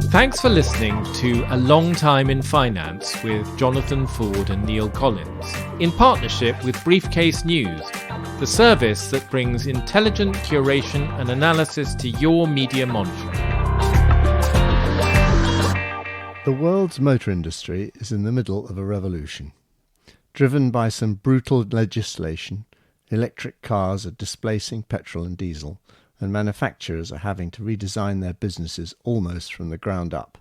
Thanks for listening to A Long Time in Finance with Jonathan Ford and Neil Collins, in partnership with Briefcase.News, the service that brings intelligent curation and analysis to your media monitoring. The world's motor industry is in the middle of a revolution. Driven by some brutal legislation, electric cars are displacing petrol and diesel, and manufacturers are having to redesign their businesses almost from the ground up.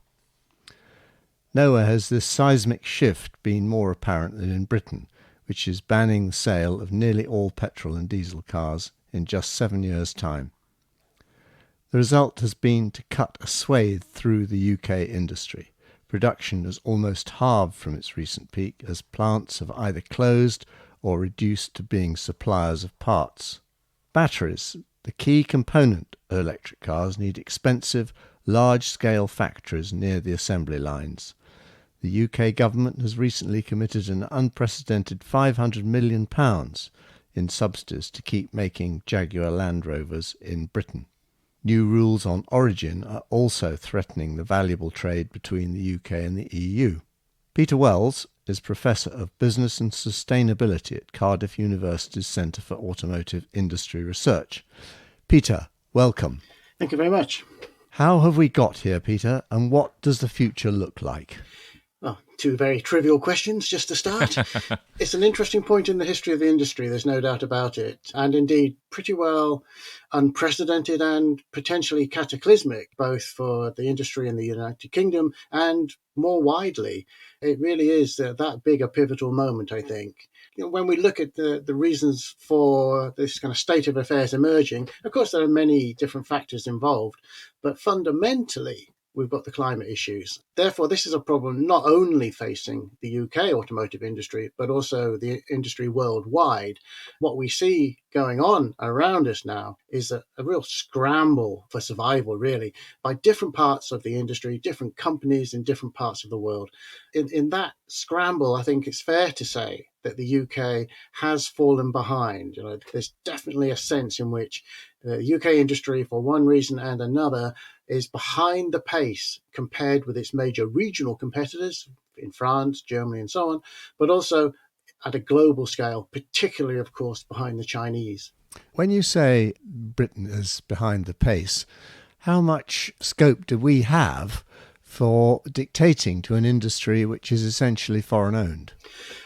Nowhere has this seismic shift been more apparent than in Britain, which is banning the sale of nearly all petrol and diesel cars in just 7 years' time. The result has been to cut a swathe through the UK industry. Production has almost halved from its recent peak as plants have either closed or reduced to being suppliers of parts. Batteries, the key component of electric cars, need expensive, large-scale factories near the assembly lines. The UK government has recently committed an unprecedented £500 million in subsidies to keep making Jaguar Land Rovers in Britain. New rules on origin are also threatening the valuable trade between the UK and the EU. Peter Wells is Professor of Business and Sustainability at Cardiff University's Centre for Automotive Industry Research. Peter, welcome. Thank you very much. How have we got here, Peter, and what does the future look like? Well, two very trivial questions just to start. It's an interesting point in the history of the industry, there's no doubt about it, and indeed pretty well unprecedented and potentially cataclysmic, both for the industry in the United Kingdom and more widely. It really is that big a pivotal moment, I think. When we look at the reasons for this kind of state of affairs emerging, of course, there are many different factors involved, but fundamentally, we've got the climate issues. Therefore, this is a problem not only facing the UK automotive industry, but also the industry worldwide. What we see going on around us now is a real scramble for survival, really, by different parts of the industry, different companies in different parts of the world. In that scramble, I think it's fair to say that the UK has fallen behind. There's definitely a sense in which the UK industry, for one reason and another, is behind the pace compared with its major regional competitors in France, Germany, and so on, but also at a global scale, particularly, of course, behind the Chinese. When you say Britain is behind the pace, how much scope do we have for dictating to an industry which is essentially foreign-owned?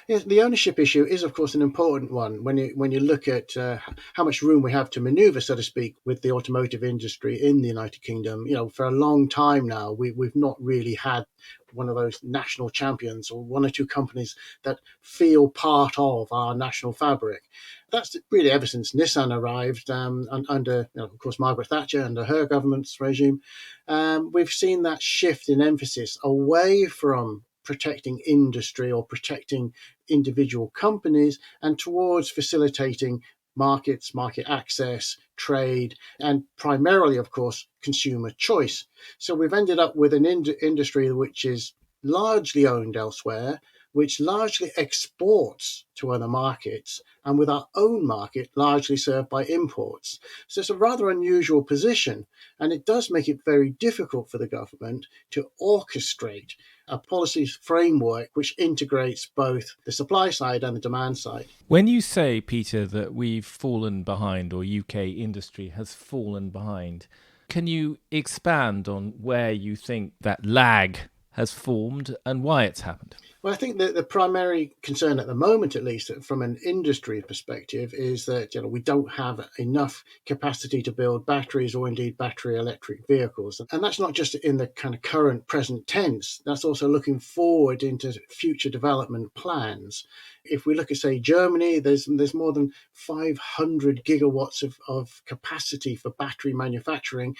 Yes, the ownership issue is, of course, an important one when you look at how much room we have to manoeuvre, so to speak, with the automotive industry in the United Kingdom. For a long time now, we've not really had one of those national champions or one or two companies that feel part of our national fabric. That's really ever since Nissan arrived under, of course, Margaret Thatcher, under her government's regime. We've seen that shift in emphasis away from protecting industry or protecting individual companies and towards facilitating markets, market access, trade, and primarily, of course, consumer choice. So we've ended up with an industry which is largely owned elsewhere, which largely exports to other markets, and with our own market largely served by imports. So it's a rather unusual position, and it does make it very difficult for the government to orchestrate a policy framework which integrates both the supply side and the demand side. When you say, Peter, that we've fallen behind, or UK industry has fallen behind, can you expand on where you think that lag has formed and why it's happened? Well, I think that the primary concern at the moment, at least from an industry perspective, is that we don't have enough capacity to build batteries or indeed battery electric vehicles. And that's not just in the kind of current present tense, that's also looking forward into future development plans. If we look at, say, Germany, there's more than 500 gigawatts of capacity for battery manufacturing,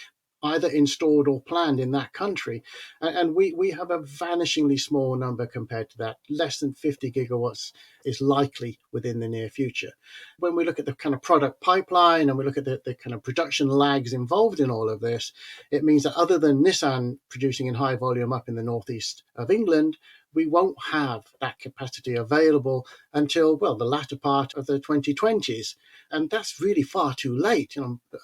either installed or planned in that country. And we have a vanishingly small number compared to that. Less than 50 gigawatts is likely within the near future. When we look at the kind of product pipeline and we look at the kind of production lags involved in all of this, it means that other than Nissan producing in high volume up in the northeast of England, we won't have that capacity available until, well, the latter part of the 2020s. And that's really far too late.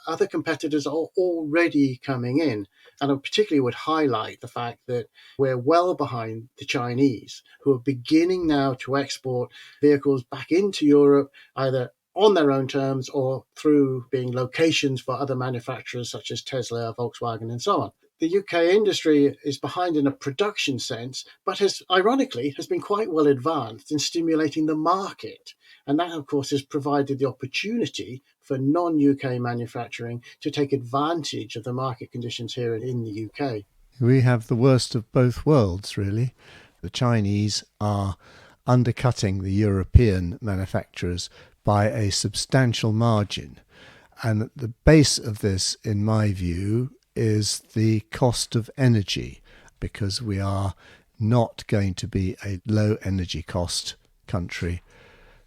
Other competitors are already coming in. And I particularly would highlight the fact that we're well behind the Chinese, who are beginning now to export vehicles back into Europe, either on their own terms or through being locations for other manufacturers such as Tesla, Volkswagen, and so on. The UK industry is behind in a production sense, but has been quite well advanced in stimulating the market. And that, of course, has provided the opportunity for non-UK manufacturing to take advantage of the market conditions here in the UK. We have the worst of both worlds, really. The Chinese are undercutting the European manufacturers by a substantial margin. And at the base of this, in my view, is the cost of energy, because we are not going to be a low energy cost country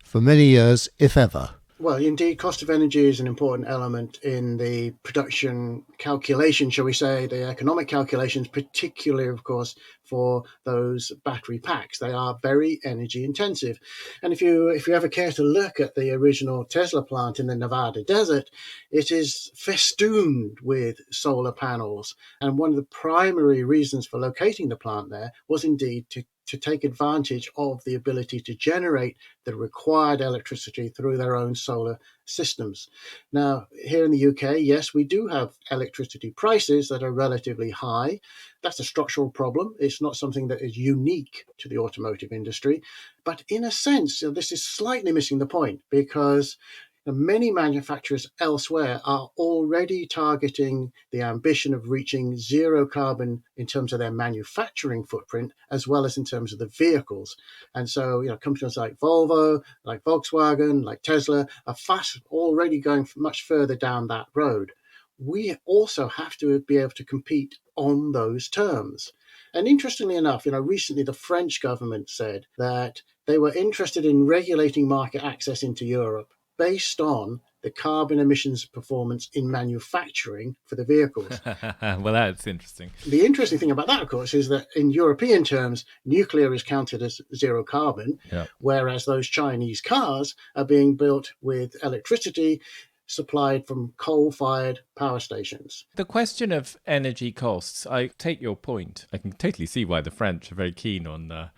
for many years, if ever. Well, indeed, cost of energy is an important element in the production calculation, shall we say, the economic calculations, particularly, of course, for those battery packs. They are very energy intensive. And if you ever care to look at the original Tesla plant in the Nevada desert, it is festooned with solar panels. And one of the primary reasons for locating the plant there was indeed to take advantage of the ability to generate the required electricity through their own solar systems. Now, here in the UK, yes, we do have electricity prices that are relatively high. That's a structural problem. It's not something that is unique to the automotive industry. But in a sense, this is slightly missing the point, because many manufacturers elsewhere are already targeting the ambition of reaching zero carbon in terms of their manufacturing footprint, as well as in terms of the vehicles. And so, companies like Volvo, like Volkswagen, like Tesla are already going much further down that road. We also have to be able to compete on those terms. And interestingly enough, recently the French government said that they were interested in regulating market access into Europe based on the carbon emissions performance in manufacturing for the vehicles. Well, that's interesting. The interesting thing about that, of course, is that in European terms, nuclear is counted as zero carbon, whereas those Chinese cars are being built with electricity supplied from coal-fired power stations. The question of energy costs, I take your point. I can totally see why the French are very keen on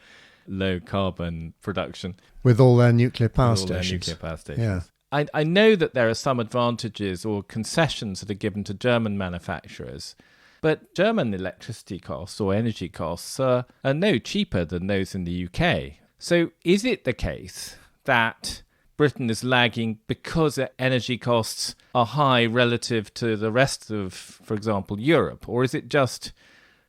low carbon production. With all their nuclear power stations. Yeah. I know that there are some advantages or concessions that are given to German manufacturers, but German electricity costs or energy costs are no cheaper than those in the UK. So is it the case that Britain is lagging because energy costs are high relative to the rest of, for example, Europe? Or is it just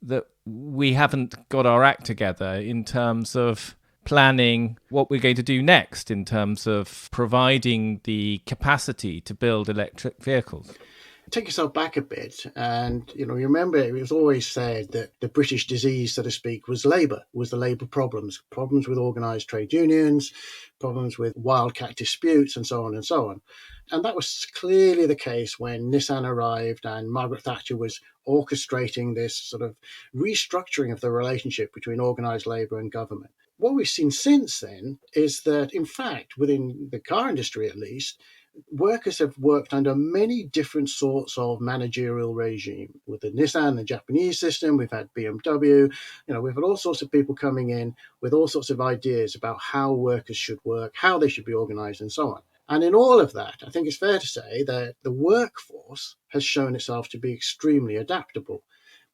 that we haven't got our act together in terms of planning what we're going to do next in terms of providing the capacity to build electric vehicles? Take yourself back a bit, and you remember it was always said that the British disease, so to speak, was the labour problems with organised trade unions, problems with wildcat disputes, and so on and so on. And that was clearly the case when Nissan arrived and Margaret Thatcher was orchestrating this sort of restructuring of the relationship between organised labour and government. What we've seen since then is that, in fact, within the car industry at least, workers have worked under many different sorts of managerial regime. With the Nissan, the Japanese system, we've had BMW, we've had all sorts of people coming in with all sorts of ideas about how workers should work, how they should be organized, and so on. And in all of that, I think it's fair to say that the workforce has shown itself to be extremely adaptable.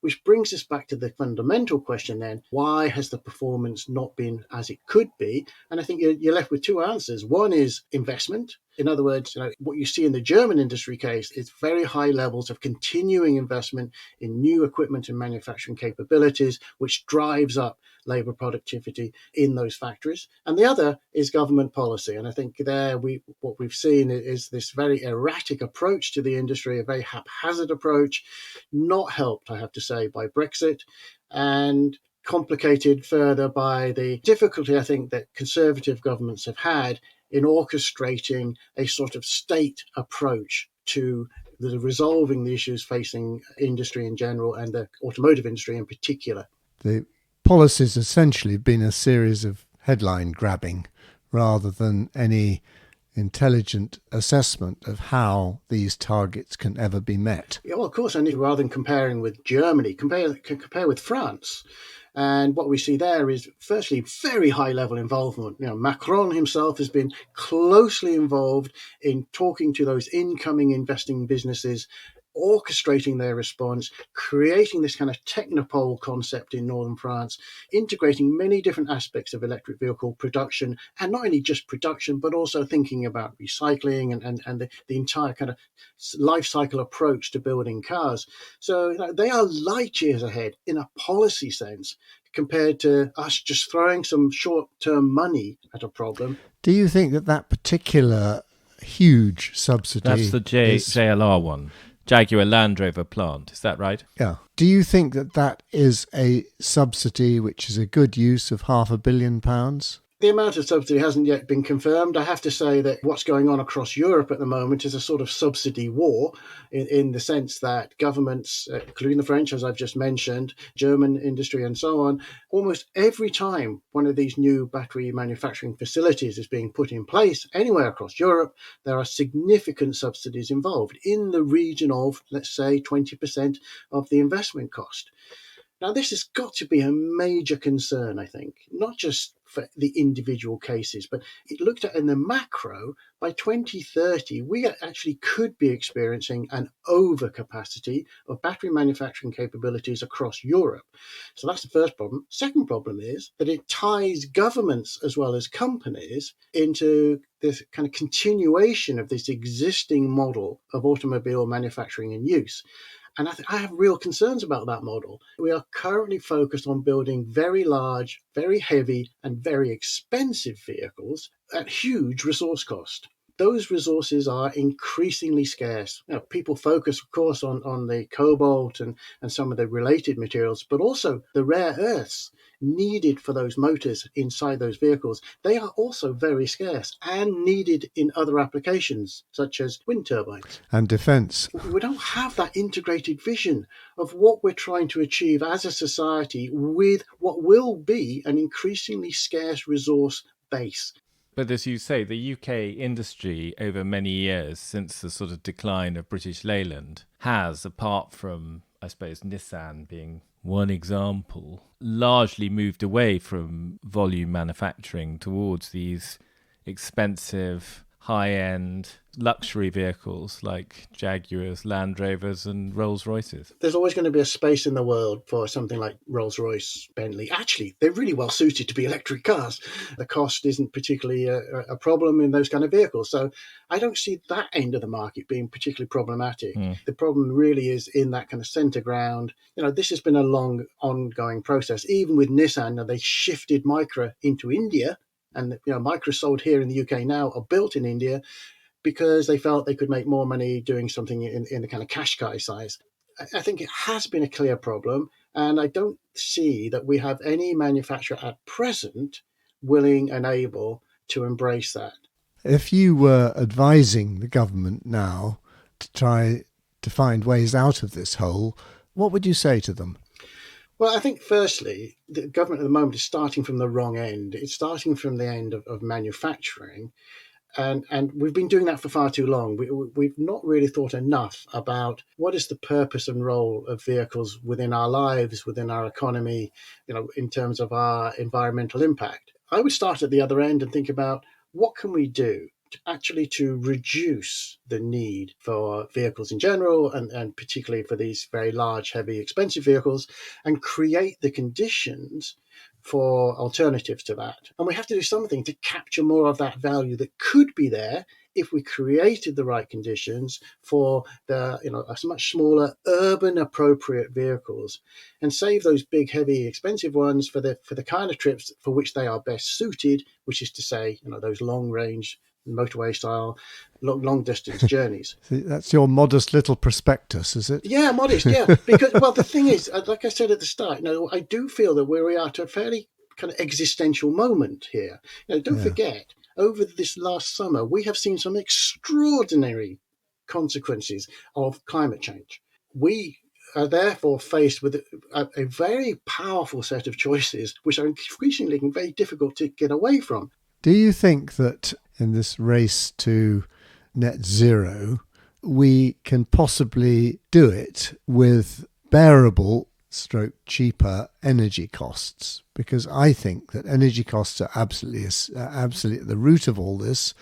Which brings us back to the fundamental question then, why has the performance not been as it could be? And I think you're left with two answers. One is investment. In other words, what you see in the German industry case is very high levels of continuing investment in new equipment and manufacturing capabilities, which drives up labour productivity in those factories. And the other is government policy. And I think there what we've seen is this very erratic approach to the industry, a very haphazard approach, not helped, I have to say, by Brexit, and complicated further by the difficulty, I think, that Conservative governments have had in orchestrating a sort of state approach to resolving the issues facing industry in general and the automotive industry in particular. The policy's essentially been a series of headline grabbing rather than any intelligent assessment of how these targets can ever be met. Yeah, well, of course, and rather than comparing with Germany, compare with France. And what we see there is, firstly, very high level involvement. Macron himself has been closely involved in talking to those incoming investing businesses, orchestrating their response, creating this kind of technopole concept in northern France, integrating many different aspects of electric vehicle production, and not only just production, but also thinking about recycling and the entire kind of life cycle approach to building cars. So they are light years ahead in a policy sense compared to us just throwing some short-term money at a problem. Do you think that particular huge subsidy... That's the JLR one. Jaguar Land Rover plant, is that right? Yeah. Do you think that is a subsidy which is a good use of £500 million? The amount of subsidy hasn't yet been confirmed. I have to say that what's going on across Europe at the moment is a sort of subsidy war in the sense that governments, including the French, as I've just mentioned, German industry and so on, almost every time one of these new battery manufacturing facilities is being put in place anywhere across Europe, there are significant subsidies involved in the region of, let's say, 20% of the investment cost. Now, this has got to be a major concern, I think, not just for the individual cases, but it looked at in the macro, by 2030, we actually could be experiencing an overcapacity of battery manufacturing capabilities across Europe. So that's the first problem. Second problem is that it ties governments as well as companies into this kind of continuation of this existing model of automobile manufacturing and use. And I have real concerns about that model. We are currently focused on building very large, very heavy, and very expensive vehicles at huge resource cost. Those resources are increasingly scarce. People focus, of course, on the cobalt and some of the related materials, but also the rare earths needed for those motors inside those vehicles. They are also very scarce and needed in other applications, such as wind turbines. And defence. We don't have that integrated vision of what we're trying to achieve as a society with what will be an increasingly scarce resource base. But as you say, the UK industry over many years, since the sort of decline of British Leyland, has, apart from, I suppose, Nissan being one example, largely moved away from volume manufacturing towards these expensive, high-end luxury vehicles like Jaguars, Land Rovers and Rolls-Royces. There's always going to be a space in the world for something like Rolls-Royce, Bentley. Actually, they're really well suited to be electric cars. The cost isn't particularly a problem in those kind of vehicles. So I don't see that end of the market being particularly problematic. The problem really is in that kind of centre ground. This has been a long ongoing process. Even with Nissan, they shifted Micra into India. And Micra sold here in the UK now are built in India because they felt they could make more money doing something in the kind of Qashqai size. I think it has been a clear problem, and I don't see that we have any manufacturer at present willing and able to embrace that. If you were advising the government now to try to find ways out of this hole, what would you say to them? Well, I think firstly, the government at the moment is starting from the wrong end. It's starting from the end of manufacturing. And we've been doing that for far too long. We've not really thought enough about what is the purpose and role of vehicles within our lives, within our economy, in terms of our environmental impact. I would start at the other end and think about what can we do to reduce the need for vehicles in general and particularly for these very large, heavy, expensive vehicles and create the conditions for alternatives to that. And we have to do something to capture more of that value that could be there if we created the right conditions for the much smaller urban appropriate vehicles and save those big, heavy, expensive ones for the kind of trips for which they are best suited, which is to say, those long range motorway style long distance journeys. That's your modest little prospectus, is it? Yeah, modest, yeah. Because the thing is, like I said at the start, I do feel that we are at a fairly kind of existential moment here. Don't forget, over this last summer, we have seen some extraordinary consequences of climate change. We are therefore faced with a very powerful set of choices, which are increasingly very difficult to get away from. Do you think that in this race to net zero, we can possibly do it with bearable cheaper energy costs? Because I think that energy costs are absolutely at the root of all this,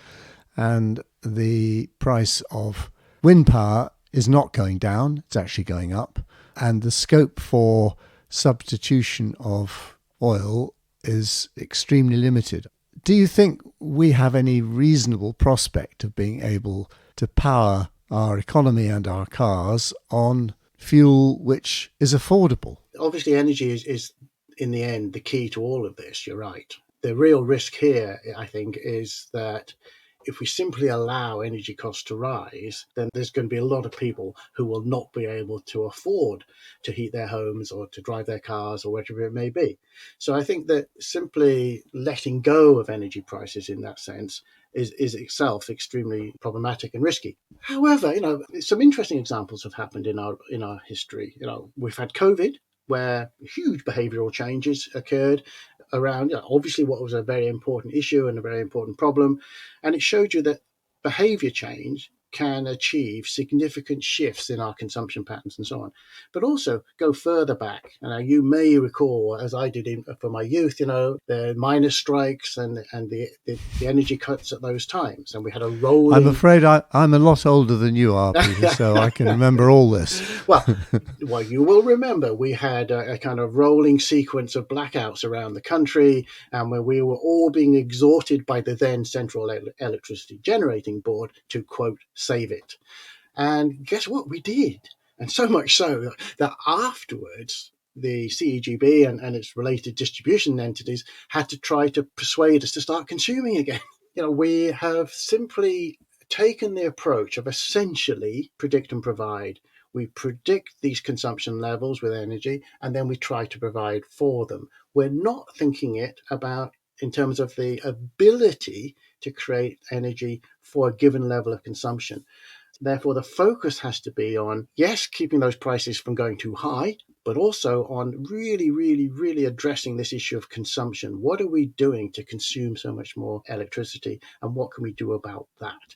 and the price of wind power is not going down, it's actually going up, and the scope for substitution of oil is extremely limited. Do you think we have any reasonable prospect of being able to power our economy and our cars on fuel which is affordable? Obviously, energy is in the end the key to all of this, you're right. The real risk here, I think, is that if we simply allow energy costs to rise, then there's going to be a lot of people who will not be able to afford to heat their homes or to drive their cars or whatever it may be. So I think that simply letting go of energy prices in that sense is itself extremely problematic and risky. However, some interesting examples have happened in our history. We've had COVID, where huge behavioural changes occurred around, obviously, what was a very important issue and a very important problem. And it showed you that behaviour change can achieve significant shifts in our consumption patterns and so on, but also go further back. And you may recall, as I did for my youth, the miners' strikes and the energy cuts at those times. And we had a rolling... I'm afraid I'm a lot older than you are, Peter, so I can remember all this. Well, you will remember we had a kind of rolling sequence of blackouts around the country, and where we were all being exhorted by the then Central Electricity Generating Board to, quote, save it. And guess what? We did. And so much so that afterwards, the CEGB and its related distribution entities had to try to persuade us to start consuming again. We have simply taken the approach of essentially predict and provide. We predict these consumption levels with energy, and then we try to provide for them. We're not thinking it about in terms of the ability to create energy for a given level of consumption. Therefore, the focus has to be on, yes, keeping those prices from going too high, but also on really, really, really addressing this issue of consumption. What are we doing to consume so much more electricity, and what can we do about that?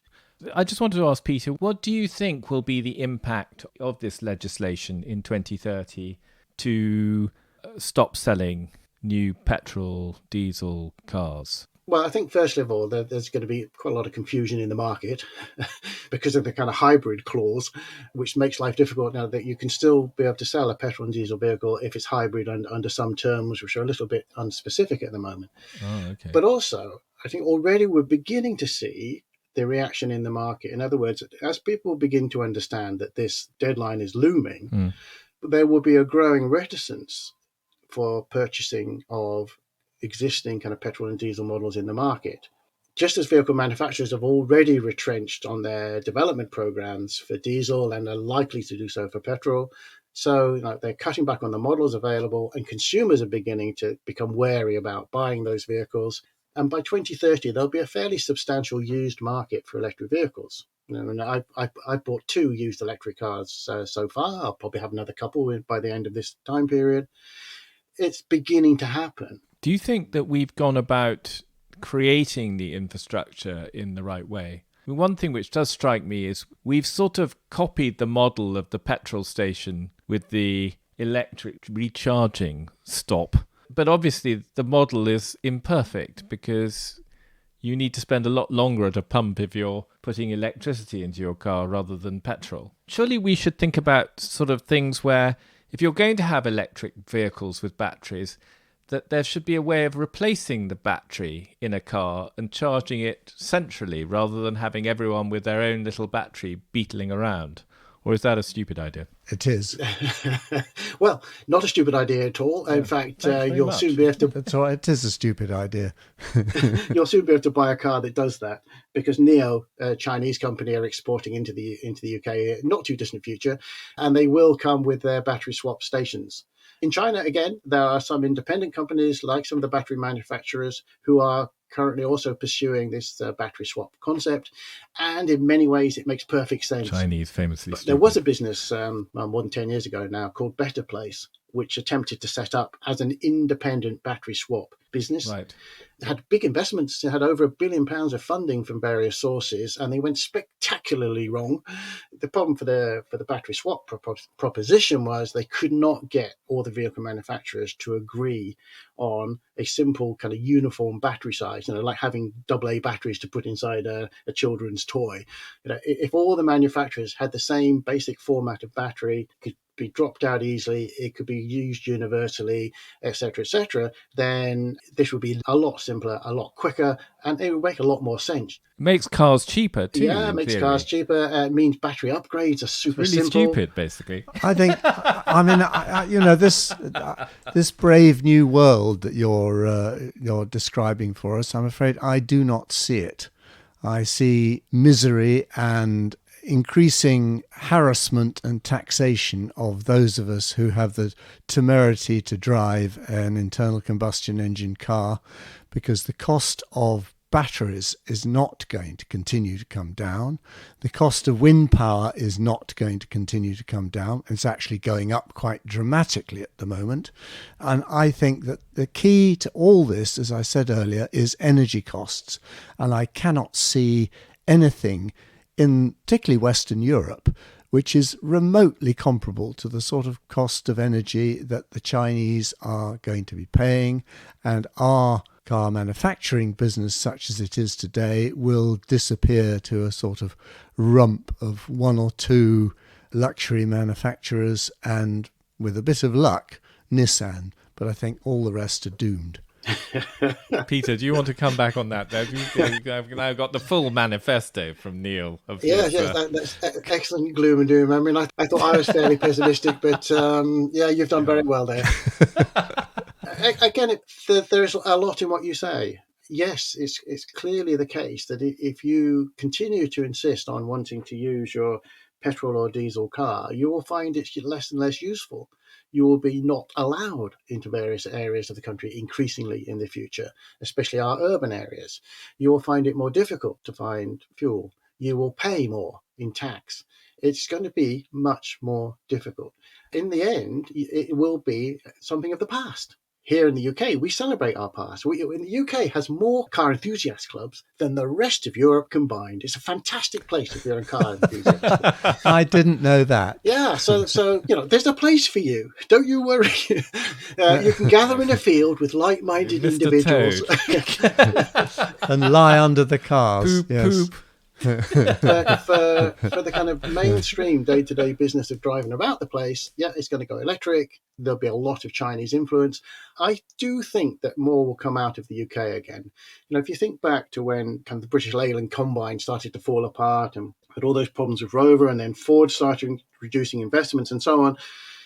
I just wanted to ask Peter, what do you think will be the impact of this legislation in 2030 to stop selling new petrol, diesel cars? Well, I think first of all, there's going to be quite a lot of confusion in the market because of the kind of hybrid clause, which makes life difficult now that you can still be able to sell a petrol and diesel vehicle if it's hybrid under some terms which are a little bit unspecific at the moment. Oh, okay. But also, I think already we're beginning to see the reaction in the market. In other words, as people begin to understand that this deadline is looming, there will be a growing reticence for purchasing of existing kind of petrol and diesel models in the market. Just as vehicle manufacturers have already retrenched on their development programs for diesel and are likely to do so for petrol, so they're cutting back on the models available, and consumers are beginning to become wary about buying those vehicles. And by 2030, there'll be a fairly substantial used market for electric vehicles. And I bought 2 used electric cars so far. I'll probably have another couple by the end of this time period. It's beginning to happen. Do you think that we've gone about creating the infrastructure in the right way? I mean, one thing which does strike me is we've sort of copied the model of the petrol station with the electric recharging stop. But obviously the model is imperfect because you need to spend a lot longer at a pump if you're putting electricity into your car rather than petrol. Surely we should think about sort of things where if you're going to have electric vehicles with batteries, that there should be a way of replacing the battery in a car and charging it centrally rather than having everyone with their own little battery beetling around. Or is that a stupid idea? It is. Well, not a stupid idea at all. In fact, you'll soon be able to... That's all right. It is a stupid idea. You'll soon be able to buy a car that does that, because NIO, a Chinese company, are exporting into the UK not too distant future, and they will come with their battery swap stations. In China, again, there are some independent companies like some of the battery manufacturers who are currently also pursuing this battery swap concept, and in many ways it makes perfect sense. Chinese famously But stupid. there was a business more than 10 years ago now called Better Place, which attempted to set up as an independent battery swap business. Right. It had big investments. It had over £1 billion of funding from various sources, and they went spectacularly wrong. The problem for the battery swap proposition was they could not get all the vehicle manufacturers to agree on a simple kind of uniform battery size, like having AA batteries to put inside a children's toy. If all the manufacturers had the same basic format of battery, could be dropped out easily, it could be used universally, etc., then this would be a lot simpler, a lot quicker, and it would make a lot more sense. Makes cars cheaper too. Yeah, it makes theory. cars cheaper. It means battery upgrades are super It's really simple. stupid, basically. I think, this brave new world that you're describing for us, I'm afraid I do not see it. I see misery and increasing harassment and taxation of those of us who have the temerity to drive an internal combustion engine car, because the cost of batteries is not going to continue to come down. The cost of wind power is not going to continue to come down. It's actually going up quite dramatically at the moment. And I think that the key to all this, as I said earlier, is energy costs. And I cannot see anything in particularly Western Europe which is remotely comparable to the sort of cost of energy that the Chinese are going to be paying, and our car manufacturing business, such as it is today, will disappear to a sort of rump of one or two luxury manufacturers and, with a bit of luck, Nissan. But I think all the rest are doomed. Peter, do you want to come back on that? I've now got the full manifesto from Neil. That's excellent gloom and doom. I mean, I thought I was fairly pessimistic, but you've done very well there. Again, there is a lot in what you say. Yes, it's clearly the case that if you continue to insist on wanting to use your petrol or diesel car, you will find it's less and less useful. You will be not allowed into various areas of the country increasingly in the future, especially our urban areas. You will find it more difficult to find fuel. You will pay more in tax. It's going to be much more difficult. In the end, it will be something of the past. Here in the UK, we celebrate our past. The UK has more car enthusiast clubs than the rest of Europe combined. It's a fantastic place if you're a car enthusiast. I didn't know that. Yeah, so there's a place for you. Don't you worry. You can gather in a field with like-minded individuals. And lie under the cars. Poop. For the kind of mainstream day-to-day business of driving about the place, it's going to go electric. There'll be a lot of Chinese influence. I do think that more will come out of the UK again. If you think back to when kind of the British Leyland Combine started to fall apart and had all those problems with Rover, and then Ford started reducing investments and so on,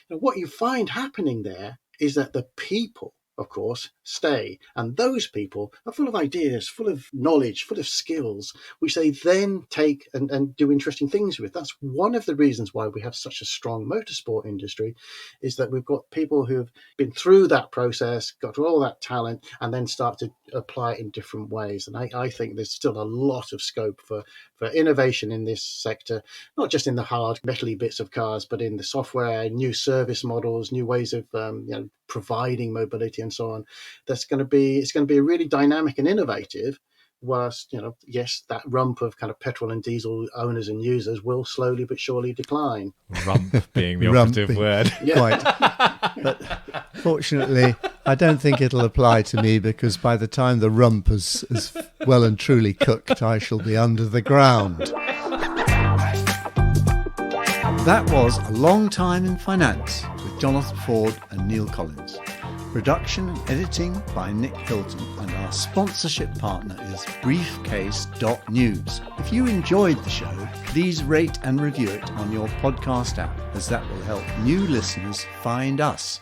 what you find happening there is that the people, of course, stay. And those people are full of ideas, full of knowledge, full of skills, which they then take and do interesting things with. That's one of the reasons why we have such a strong motorsport industry, is that we've got people who've been through that process, got all that talent, and then start to apply it in different ways. And I think there's still a lot of scope for innovation in this sector, not just in the hard metally bits of cars, but in the software, new service models, new ways of providing mobility and so on. It's going to be really dynamic and innovative, whilst yes, that rump of kind of petrol and diesel owners and users will slowly but surely decline. Rump being the operative word. Yeah. Quite. But fortunately, I don't think it'll apply to me, because by the time the rump is well and truly cooked, I shall be under the ground. That was A Long Time in Finance with Jonathan Ford and Neil Collins. Production and editing by Nick Hilton, and our sponsorship partner is Briefcase.News. If you enjoyed the show, please rate and review it on your podcast app, as that will help new listeners find us.